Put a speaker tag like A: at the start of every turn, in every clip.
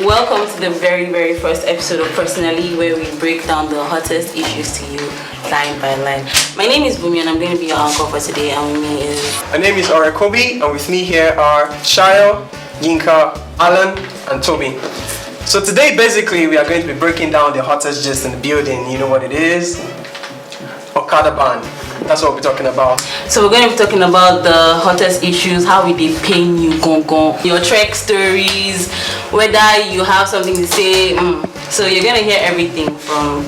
A: Welcome to the very first episode of Personally, where we break down the hottest issues to you line by line. My name is Bumi and I'm going to be your uncle for today, and with me is...
B: My name is Kobe, and with me here are Shayo, Yinka, Alan, and Toby. So today, basically, we are going to be breaking down the hottest gist in the building. You know what it is? Okada Ban. That's what we're talking about.
A: So we're going to be talking about the hottest issues, how we dey pain you, your trek stories, whether you have something to say. So you're going to hear everything from,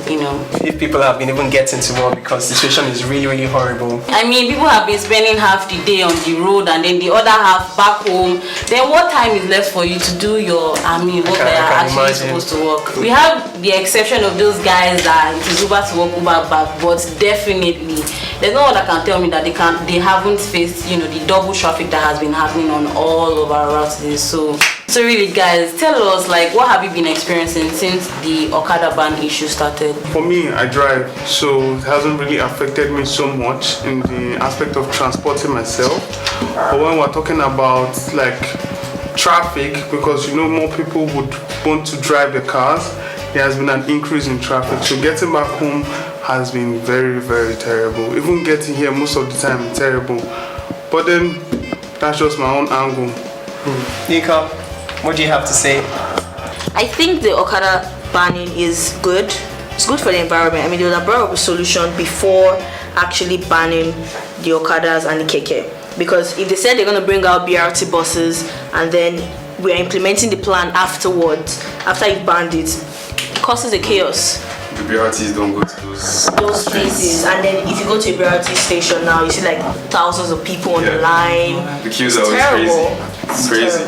B: If people have been even getting to work because the situation is really horrible.
A: I mean, people have been spending half the day on the road and then the other half back home. Then what time is left for you to do your, what they are actually supposed to work? We have the exception of those guys that it is Uber to work, Uber back, but definitely there's no one that can tell me that they haven't faced, the double traffic that has been happening on all of our routes. So really, guys, tell us, what have you been experiencing since the Okada Ban issue started?
C: For me, I drive, so it hasn't really affected me so much in the aspect of transporting myself. But when we're talking about traffic, because more people would want to drive the cars, there has been an increase in traffic. So getting back home has been very terrible. Even getting here most of the time terrible. But then that's just my own angle.
B: Nika, what do you have to say?
D: I think the Okada banning is good. It's good for the environment. I mean, they would have brought up a solution before actually banning the Okadas and the KK. Because if they said they're going to bring out BRT buses and then we're implementing the plan afterwards, after you've banned it causes a chaos.
E: The BRTs don't go to those
D: places, and then if you go to a BRT station now, you see thousands of people on the line.
E: The queues are always crazy.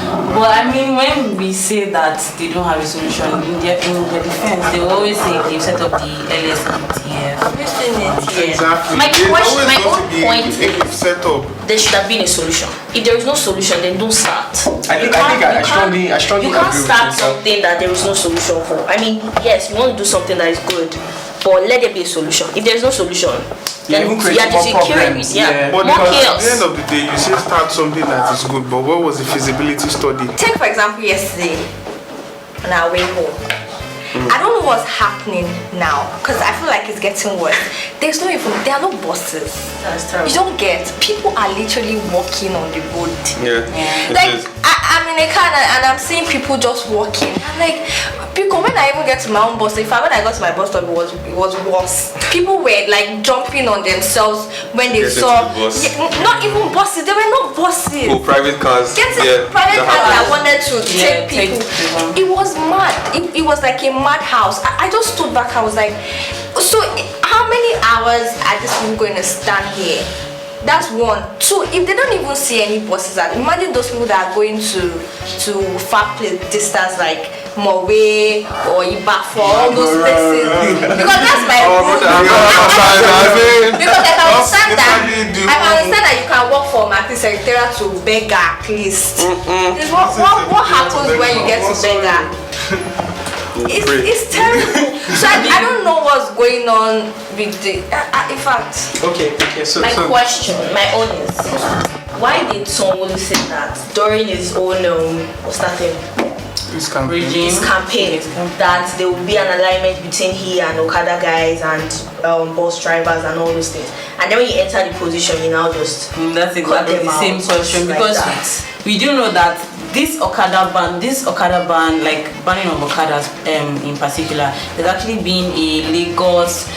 A: Well, I mean, when we say that they don't have a solution, in their defense, they will always say they've set up the LSMTF.
C: Exactly.
D: My own point is
C: set up.
D: There should have been a solution. If there is no solution, then don't start.
B: I strongly
D: You can't
B: agree
D: start
B: with
D: something that there is no solution for. I mean, yes, you want to do something that is good, but let there be a solution. If there is no solution, then you are securing it.
C: But
D: More
C: because
D: chaos.
C: at the end of the day, you say start something that is good, but what was the feasibility study?
F: Take for example yesterday on our way home. I don't know what's happening now because I feel like it's getting worse. There are no buses.
D: That's terrible.
F: You don't get. People are literally walking on the road. I'm in a car and I'm seeing people just walking. I'm like, because when I even get to my own bus, when I got to my bus stop, it was worse. People were jumping on themselves when they saw. Not even buses. There were no buses.
E: Oh, private cars.
F: Private cars that wanted to take people. It was mad. It was like a madhouse. I just stood back. I was like, so how many hours are these people going to stand here? That's one. Two, if they don't even see any buses, imagine those people that are going to far place distance like Mowe or Ibafor, all those places. Because that's my route. Because I understand that you can walk from Martin Secretariat to Beggar at least. What happens when you get to Beggar? It's terrible. So I don't know what's going on with the. In fact.
B: Okay. So
D: question, my own is, why did Sonwolu say that during his own what's that thing?
C: His campaign.
D: That there will be an alignment between he and Okada guys and bus drivers and all those things. And then when you enter the position, you now just
A: that's exactly the same question because we do know that this Okada ban, banning of Okadas in particular, there's actually been a Lagos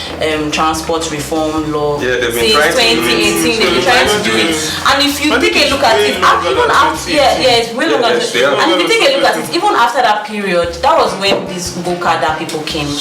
A: transport reform law since 2018. They've been trying to do it, and if you take a look at it, even after it's way longer. And if you take a look at it, even after that period, that was when these Okada people came,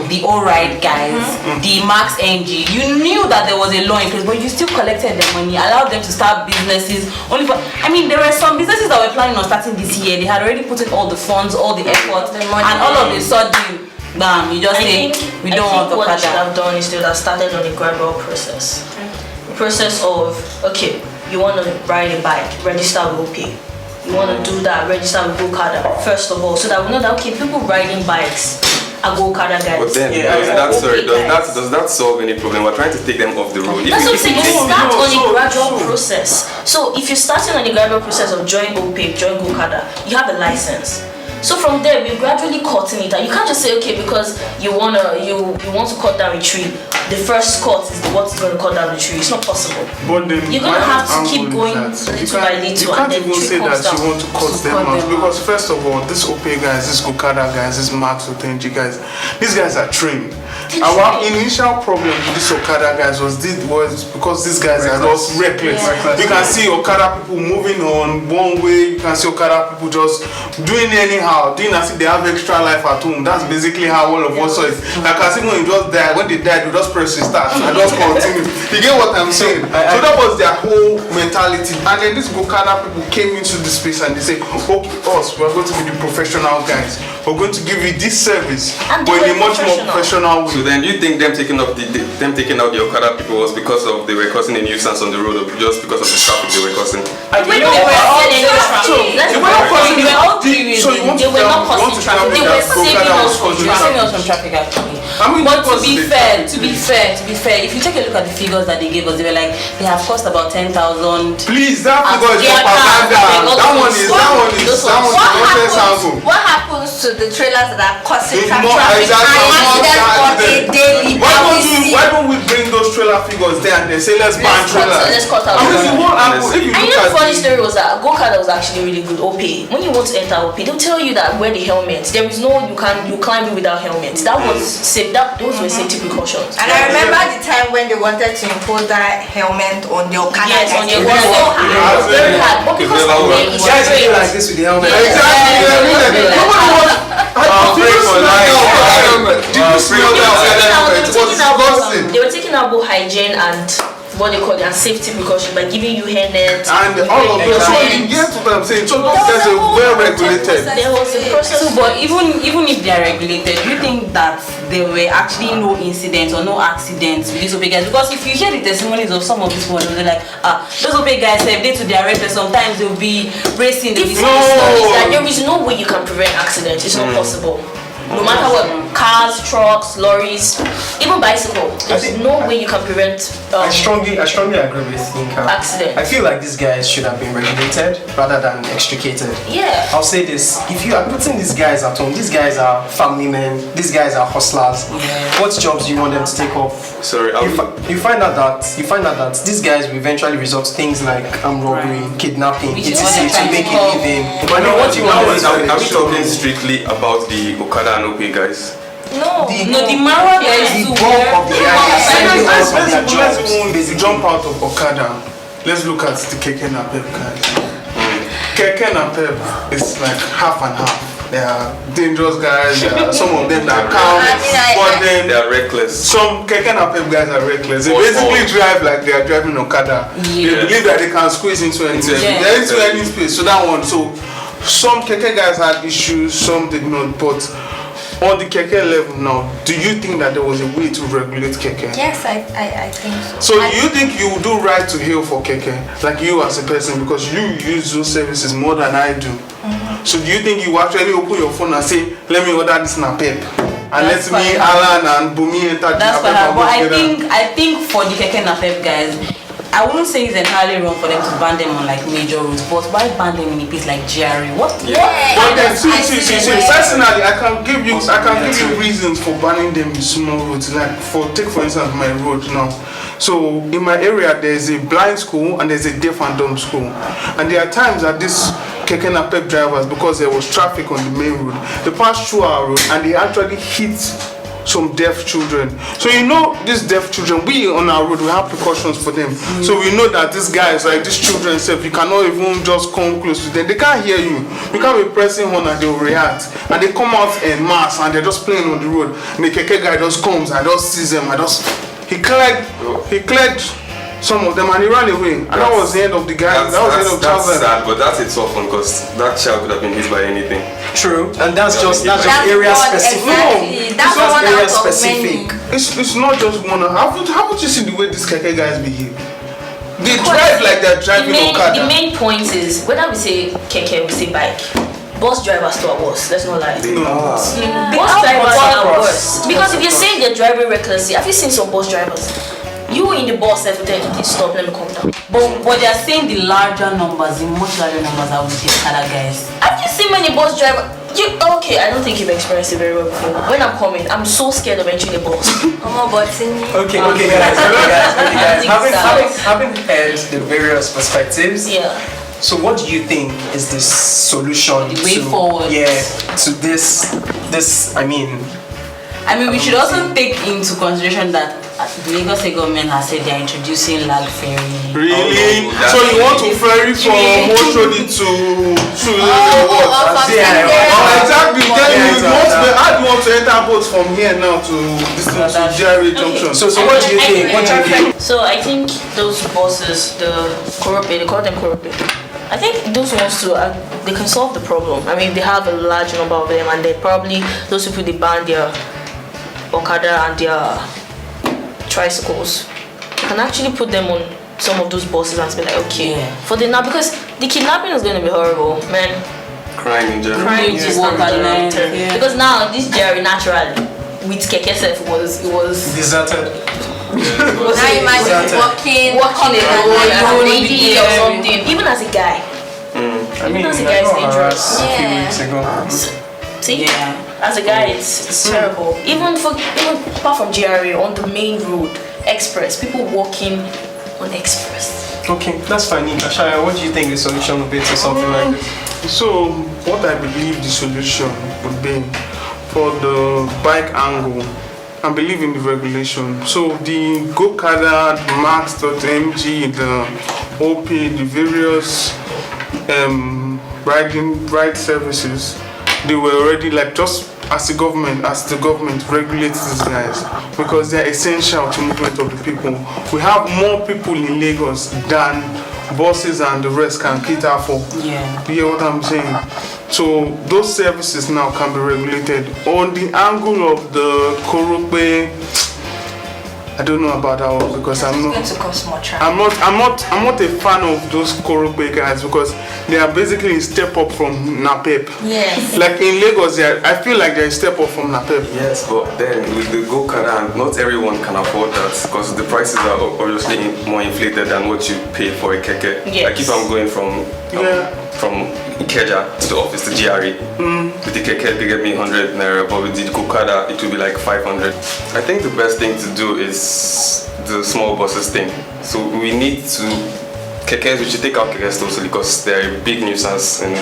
A: the all-right guys, the Max NG. You knew that there was a law in place, but you still collected their money, allowed them to start businesses. There were some businesses that were planning on starting this year. They had already put in all the funds, all the effort, and all of a sudden, bam! You just say we don't want the
D: What they should have done is they would have started on a gradual process. The process of you want to ride a bike, register with OP. You want to do that, register with Okada first of all, so that we know that people riding bikes are Okada guys.
E: But then, does that solve any problem? We're trying to take them off the road.
D: That's what I'm saying. You start on a gradual process. So if you're starting on a gradual process of join OPEC, join Okada, you have a license. So from there, we're gradually cutting it, and you can't just say, okay, because you want to cut down a tree, the first cut is what's going to cut down the tree. It's not possible.
C: But then
D: You're going to have to keep going little by little.
C: You can't even say that you want to cut them out, because first of all, this OP guys, this Okada guys, this Max Otenji guys, these guys are trained. Our initial problem with this Okada guys was because these guys are just reckless. You can see Okada people moving on one way. You can see Okada people just doing anyhow, doing as if they have extra life at home. That's basically how all of us saw it. Like as if when you just die, when they died, you just press restart and just continue. You get what I'm saying? So that was their whole mentality. And then these Okada people came into the space and they say, okay, we're going to be the professional guys. We're going to give you this service, but in a much more professional way.
E: So then you think them taking out the Okada people was because of they were causing a nuisance on the road, or just because of the traffic they were causing?
D: They were not causing traffic. They were saving us from traffic. Actually. But to be fair, if you take a look at the figures that they gave us, they were like they have cost about 10,000.
C: Please, that figure is propaganda. That one is
F: what happens to the trailers that are causing traffic
C: daily? Why don't we bring those trailer figures there and they say let's ban trailers?
D: Let's cut out. The funny story was that Okada was actually really good. OP. When you want to enter OP, they'll tell you that wear the helmet. There is no you climb in without helmet. That was safe. Those were safety precautions.
F: And I remember the time when they wanted to impose that helmet on the Okada.
D: Yes, on your so hard. It was very hard. But because of the
B: guys feel like this with the helmet.
C: Exactly.
D: They were taking out both hygiene and what they call their safety precautions by giving you hairnets
C: and all of those. So you get what I'm saying. So those guys are well regulated.
D: There was a process.
A: So, but even if they are regulated, do you think that there were actually no incidents or no accidents with these OP guys? Because if you hear the testimonies of some of these ones, they're like, those OP guys have they to their reckless. Sometimes they'll be racing.
D: The funny story is that there is no way you can prevent accidents. It's not possible. No matter what, cars, trucks, lorries, even bicycle, there's no way you can prevent
B: I strongly agree with Yinka.
D: Accident.
B: I feel like these guys should have been regulated rather than extricated.
D: Yeah.
B: I'll say this, if you are putting these guys at home, these guys are family men, these guys are hustlers.
A: Yeah.
B: What jobs do you want them to take off?
E: Sorry,
B: you find out that these guys will eventually resort to things like robbery, kidnapping, etc. to make a living. But what do you want them to do?
E: Are we talking strictly about the Okada and OP guys?
F: No,
A: the Mara guys
B: The bulk of the guys are their jobs.
C: Let's jump out of Okada. Let's look at the Keke and Pep guys. Keke and Pep is like half and half. They are dangerous guys. Some of them are calm, but then
E: they are reckless.
C: Some Keke and Pep guys are reckless. They basically drive like they are driving Okada. They believe that they can squeeze into any space. So that one. So some Keke guys had issues, some did not. But on the Keke level now, do you think that there was a way to regulate Keke?
F: Yes, I think so.
C: So do you think you do right to hail for Keke, like you as a person, because you use those services more than I do? So do you think you actually open your phone and say, let me order this na Pep, and let me, Alan and Bumi enter the
A: That's
C: Pep and
A: but
C: together?
A: I think for the Keke na Pep guys, I wouldn't say it's entirely wrong for them to ban them on like major roads, but why ban them in a place like GRA? What?
C: But then, see, personally, I can give you reasons for banning them in small roads. Like take for instance my road now. So in my area there's a blind school and there's a deaf and dumb school, and there are times that this Keke na Pep drivers, because there was traffic on the main road, they passed through our road and they actually hit some deaf children. So these deaf children, we on our road, we have precautions for them. So we know that these guys, like these children, you cannot even just come close to them. They can't hear you. You can't be pressing on and they will react. And they come out en mass and they're just playing on the road. And the Keke guy just comes and just sees them and he cleared some of them and he ran away. And that was the end of the guy.
E: That's sad, but that's its often because that child could have been hit by anything.
B: True, and that's just area specific.
F: Exactly. That's one
B: area
F: out
B: specific.
C: It's not just one. How would you see the way these Keke guys behave? They drive like they're driving Okada.
D: The main point is whether we say Keke, we say bike. Bus drivers too are worse. Let's not lie. Bus drivers are worse because if you're saying they're driving recklessly, have you seen some bus drivers? You in the bus every day, stop, let me come down.
A: But they are saying the larger numbers, the much larger numbers are with the other guys.
D: Have you seen many bus drivers? Okay, I don't think you've experienced it very well before. When I'm coming, I'm so scared of entering the bus.
F: Oh, but
B: Okay, guys. Having heard the various perspectives.
D: Yeah.
B: So what do you think is the solution
A: The way forward.
B: to this
A: I mean, we should also take into consideration that the Lagos State government has said they are introducing lag ferry.
C: Really?
E: Oh,
C: So you want to ferry from Moshodi to what? Exactly. Then how do you want to enter boats from here now to this thing to Jerry Junction?
B: So what do you think? What do you think?
D: So I think those buses, the Korope, they call them Korope. I think those ones too, they can solve the problem. I mean, they have a large number of them, and they probably those people they ban their Okada and their tricycles. You can actually put them on some of those buses and be like, okay, for the now, because the kidnapping is going to be horrible, man.
E: Crime in general.
D: Crime is
A: walk at night,
D: because now this Jerry naturally with Keke self it was
B: Deserted.
F: now imagine walking
D: alone as a lady or
A: scary.
D: something. Even as a guy. Even as a guy, it's dangerous.
B: A few weeks ago.
D: See, as a guy, it's terrible. Even apart from GRA on the main road, express, people walking on express.
B: Okay, that's fine. Shaya, what do you think the solution would be to something like this?
C: So what I believe the solution would be for the bike angle, I believe in the regulation. So the Okada, Max.mg, the OP, the various ride services, they were already like just as the government regulates these guys because they're essential to movement of the people. We have more people in Lagos than buses and the rest can cater for.
A: Yeah.
C: You hear what I'm saying? So those services now can be regulated. On the angle of the Korope, I don't know about that one because I'm not.
F: It's going to cause more traffic.
C: I'm not a fan of those Korope guys because they are basically a step up from Napep.
F: Yes.
C: Like in Lagos, I feel like they're a step up from Napep.
E: Yes, but then with the Okada, not everyone can afford that because the prices are obviously more inflated than what you pay for a keke.
D: Yes.
E: Like if I'm going from Ikeja to the office to GRE, with the keke they get me 100 naira, but with the Okada it will be like 500. I think the best thing to do is the small buses thing. So we need to we should take out kekes totally because they're a big nuisance and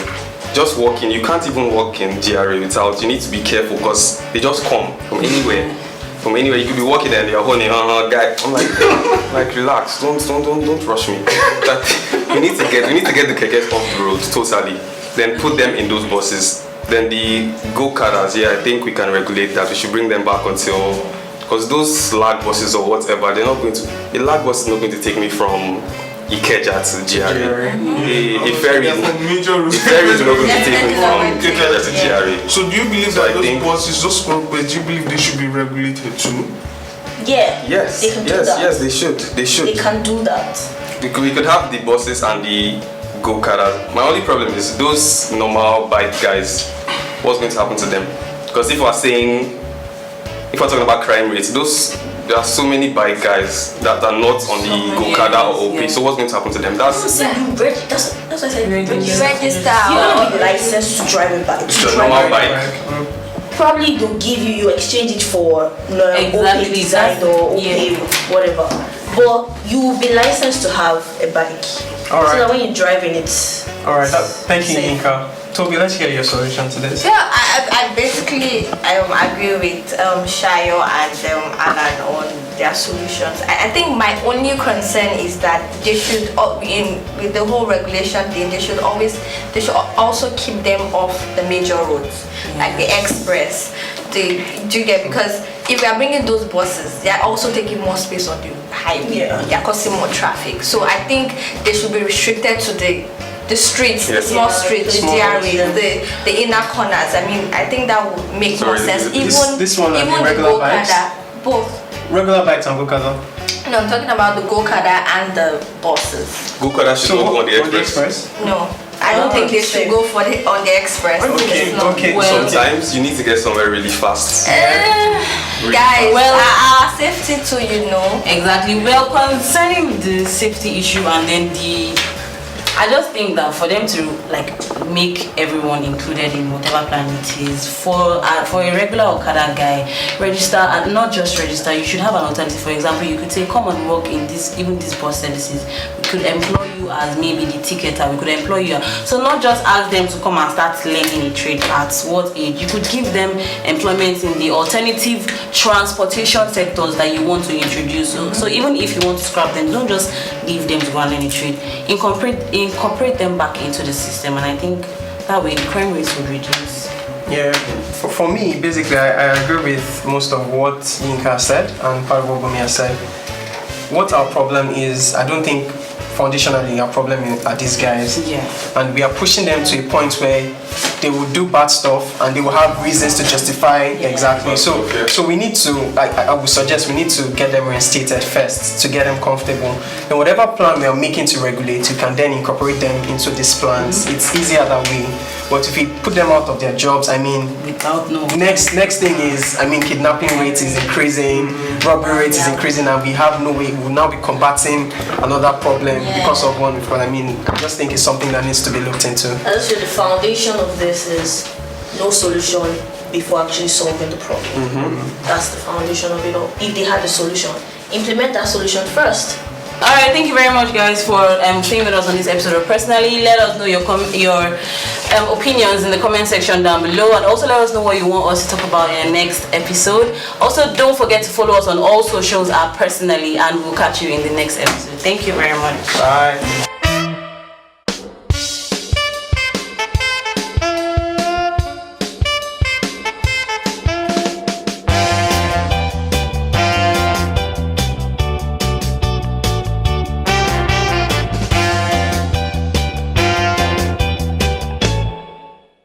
E: just walking, you can't even walk in GRA without, you need to be careful because they just come from anywhere. From anywhere, you could be walking and they're holding guy. I'm like relax, don't rush me. We need to get the kekes off the road totally. Then put them in those buses. Then the go-karters, I think we can regulate that. We should bring them back until, because those lag buses or whatever, the lag bus is not going to take me from Ikeja to GRA. A ferry is not going to take me from Ikeja to GRA.
C: So do you believe that those buses, those corporates, do you believe they should be regulated too?
D: Yeah.
E: Yes.
D: They can do that.
E: Yes, they should.
D: They can do that.
E: We could have the buses and the go-karters. My only problem is those normal bike guys. What's going to happen to them? Because if we're talking about crime rates, there are so many bike guys that are not on the Okada or OP. So what's going to happen to them? That's
D: what I said.
F: Register.
D: You don't have a license to drive a bike.
E: a normal bike.
D: Probably they'll give you exchange it for OP design or OP whatever. But you will be licensed to have a bike.
B: All right.
D: So that when you're driving it.
B: All right. Thank you, Yinka. Toby, let's hear your solution to this.
F: Yeah, I basically agree with Shayo and Alan on their solutions. I think my only concern is that they should, with the whole regulation thing, they should also keep them off the major roads, like the express. Do you get? Because if we are bringing those buses, they are also taking more space on the highway. They are causing more traffic. So I think they should be restricted to the streets, the small streets, the DRAs, the inner corners. I mean, I think that would make more sense.
B: This one,
F: even
B: the regular bikes?
F: both.
B: Regular bikes and go-karts?
F: No, I'm talking about the go-karts and the buses.
E: Go-karts should not go on the express.
F: No, I don't think they should go on the express.
B: Okay.
E: Sometimes you need to get somewhere really fast.
F: Guys, our safety too,
A: Exactly. Well, concerning the safety issue and then the I just think that for them to like make everyone included in whatever plan it is, for a regular Okada guy, register and not just register, you should have an alternative. For example, you could say come and work in this, even these bus services. We could employ you as maybe the ticketer. We could employ you. So not just ask them to come and start learning a trade at what age. You could give them employment in the alternative transportation sectors that you want to introduce. So even if you want to scrap them, don't just leave them to go and learn a trade. Incorporate them back into the system, and I think that way the crime rates would reduce.
B: Yeah, for me, basically, I agree with most of what Yinka said and part of what Bumi has said. What our problem is, I don't think foundationally our problem are these guys.
A: Yeah.
B: And we are pushing them to a point where they will do bad stuff and they will have reasons to justify exactly. So we need to, I would suggest we need to get them reinstated first to get them comfortable. And whatever plan we are making to regulate, you can then incorporate them into these plans. It's easier that way. But if we put them out of their jobs, I mean,
A: without no.
B: Next thing is, I mean, kidnapping rate is increasing, robbery rate is increasing, and we have no way. We will now be combating another problem because of one. I mean, I just think it's something that needs to be looked into.
D: I just feel the foundation of this is no solution before actually solving the problem. That's the foundation of it all. If they had a solution, implement that solution first.
A: Alright, thank you very much guys for staying with us on this episode of Personally. Let us know your opinions in the comment section down below, and also let us know what you want us to talk about in the next episode. Also, don't forget to follow us on all socials at Personally, and we'll catch you in the next episode. Thank you very much.
B: Bye.